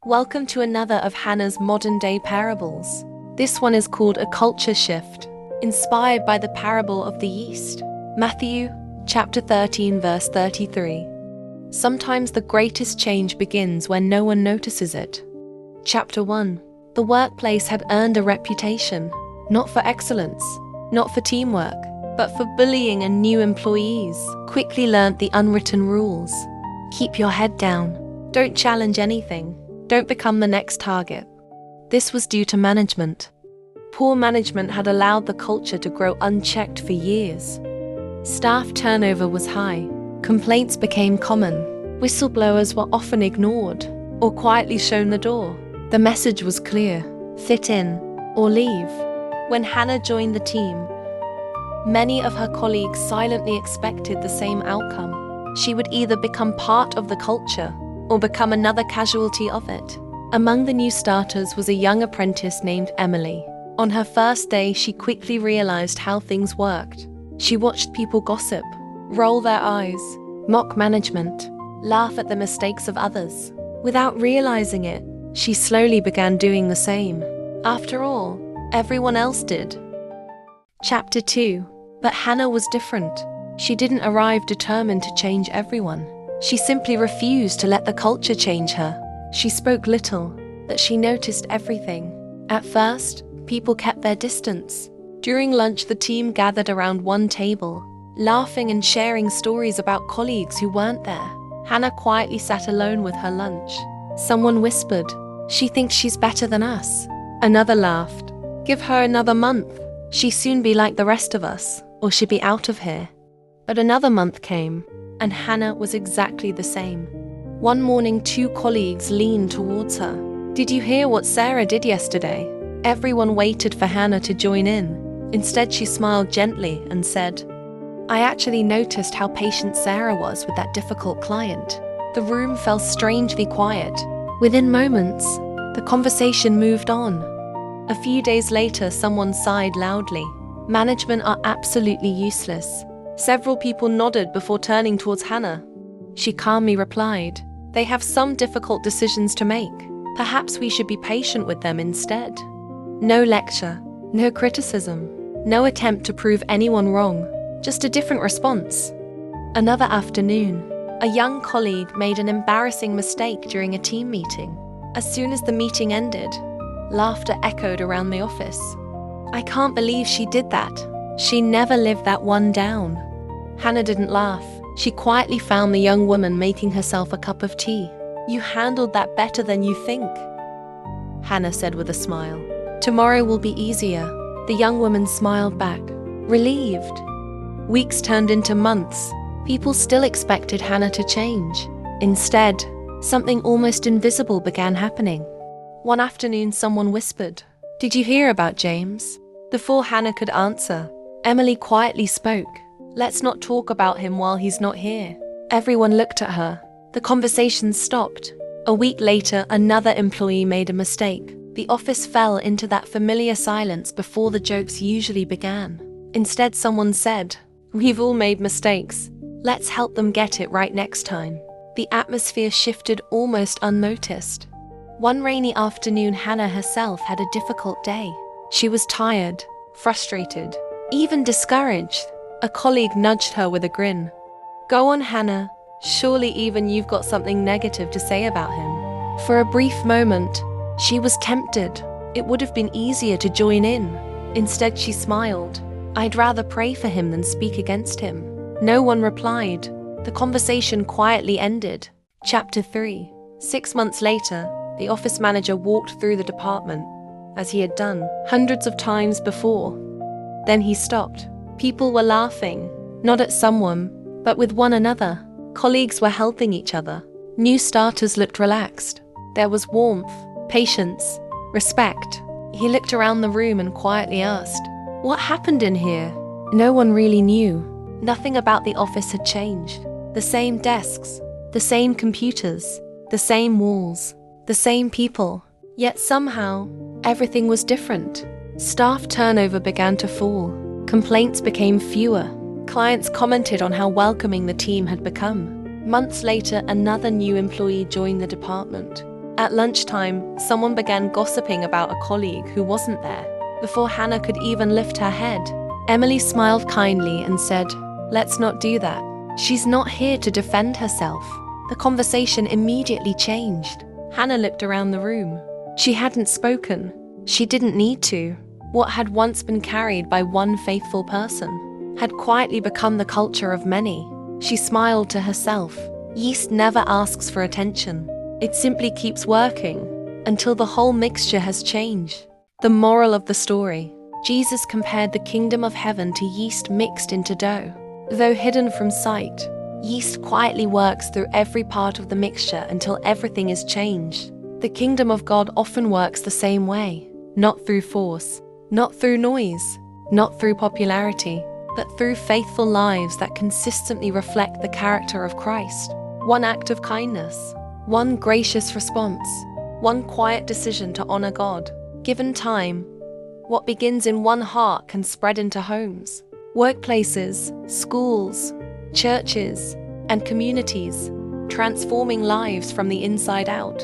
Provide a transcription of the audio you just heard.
Welcome to another of Hannah's modern-day parables. This one is called A Culture Shift, inspired by the parable of the yeast. Matthew, chapter 13, verse 33. Sometimes the greatest change begins when no one notices it. Chapter 1. The workplace had earned a reputation, not for excellence, not for teamwork, but for bullying, and new employees quickly learnt the unwritten rules. Keep your head down. Don't challenge anything. Don't become the next target. This was due to management. Poor management had allowed the culture to grow unchecked for years. Staff turnover was high. Complaints became common. Whistleblowers were often ignored or quietly shown the door. The message was clear: fit in or leave. When Hannah joined the team, many of her colleagues silently expected the same outcome. She would either become part of the culture or become another casualty of it. Among the new starters was a young apprentice named Emily. On her first day, she quickly realized how things worked. She watched people gossip, roll their eyes, mock management, laugh at the mistakes of others. Without realizing it, she slowly began doing the same. After all, everyone else did. Chapter 2. But Hannah was different. She didn't arrive determined to change everyone. She simply refused to let the culture change her. She spoke little, but she noticed everything. At first, people kept their distance. During lunch, the team gathered around one table, laughing and sharing stories about colleagues who weren't there. Hannah quietly sat alone with her lunch. Someone whispered, "She thinks she's better than us." Another laughed, "Give her another month. She'll soon be like the rest of us, or she'll be out of here." But another month came, and Hannah was exactly the same. One morning, two colleagues leaned towards her. "Did you hear what Sarah did yesterday?" Everyone waited for Hannah to join in. Instead, she smiled gently and said, "I actually noticed how patient Sarah was with that difficult client." The room fell strangely quiet. Within moments, the conversation moved on. A few days later, someone sighed loudly. "Management are absolutely useless." Several people nodded before turning towards Hannah. She calmly replied, "They have some difficult decisions to make. Perhaps we should be patient with them instead." No lecture, no criticism, no attempt to prove anyone wrong, just a different response. Another afternoon, a young colleague made an embarrassing mistake during a team meeting. As soon as the meeting ended, laughter echoed around the office. "I can't believe she did that. She never lived that one down." Hannah didn't laugh. She quietly found the young woman making herself a cup of tea. "You handled that better than you think," Hannah said with a smile. "Tomorrow will be easier." The young woman smiled back, relieved. Weeks turned into months. People still expected Hannah to change. Instead, something almost invisible began happening. One afternoon, someone whispered, "Did you hear about James?" Before Hannah could answer, Emily quietly spoke, "Let's not talk about him while he's not here." Everyone looked at her. The conversation stopped. A week later, another employee made a mistake. The office fell into that familiar silence before the jokes usually began. Instead, someone said, "We've all made mistakes. Let's help them get it right next time." The atmosphere shifted almost unnoticed. One rainy afternoon, Hannah herself had a difficult day. She was tired, frustrated, even discouraged. A colleague nudged her with a grin. "Go on, Hannah. Surely even you've got something negative to say about him." For a brief moment, she was tempted. It would have been easier to join in. Instead, she smiled. "I'd rather pray for him than speak against him." No one replied. The conversation quietly ended. Chapter 3. 6 months later, the office manager walked through the department, as he had done hundreds of times before. Then he stopped. People were laughing, not at someone, but with one another. Colleagues were helping each other. New starters looked relaxed. There was warmth, patience, respect. He looked around the room and quietly asked, "What happened in here?" No one really knew. Nothing about the office had changed. The same desks, the same computers, the same walls, the same people. Yet somehow, everything was different. Staff turnover began to fall. Complaints became fewer. Clients commented on how welcoming the team had become. Months later, another new employee joined the department. At lunchtime, someone began gossiping about a colleague who wasn't there. Before Hannah could even lift her head, Emily smiled kindly and said, "Let's not do that. She's not here to defend herself." The conversation immediately changed. Hannah looked around the room. She hadn't spoken. She didn't need to. What had once been carried by one faithful person had quietly become the culture of many. She smiled to herself. Yeast never asks for attention. It simply keeps working until the whole mixture has changed. The moral of the story: Jesus compared the kingdom of heaven to yeast mixed into dough. Though hidden from sight, yeast quietly works through every part of the mixture until everything is changed. The kingdom of God often works the same way, not through force, not through noise, not through popularity, but through faithful lives that consistently reflect the character of Christ. One act of kindness, one gracious response, one quiet decision to honor God. Given time, what begins in one heart can spread into homes, workplaces, schools, churches, and communities, transforming lives from the inside out.